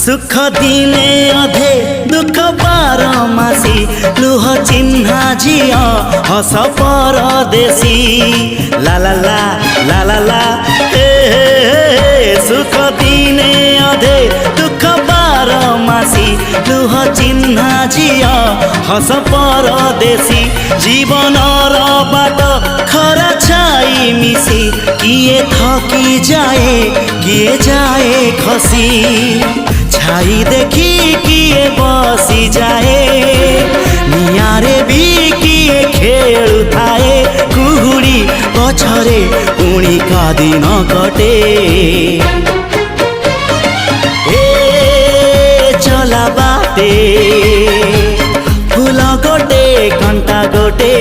सुख दिने अधे दुख बारमासी लुह चिन्हा झिया हस परदेशी ला ला ला ला ला ला हे सुख दिने अधे दुख बारमासी लुह चिन्हा झिया हस परदेशी जीवन बाट खरा छाई मिसी किए थकी जाए किए जाए खसी छाई देखी किए बसी जाए नियारे भी किए खेलु थाए कुहुड़ी पछरे पुणी का दिन कटे ए चला बाटे फूल गोटे कंटा गोटे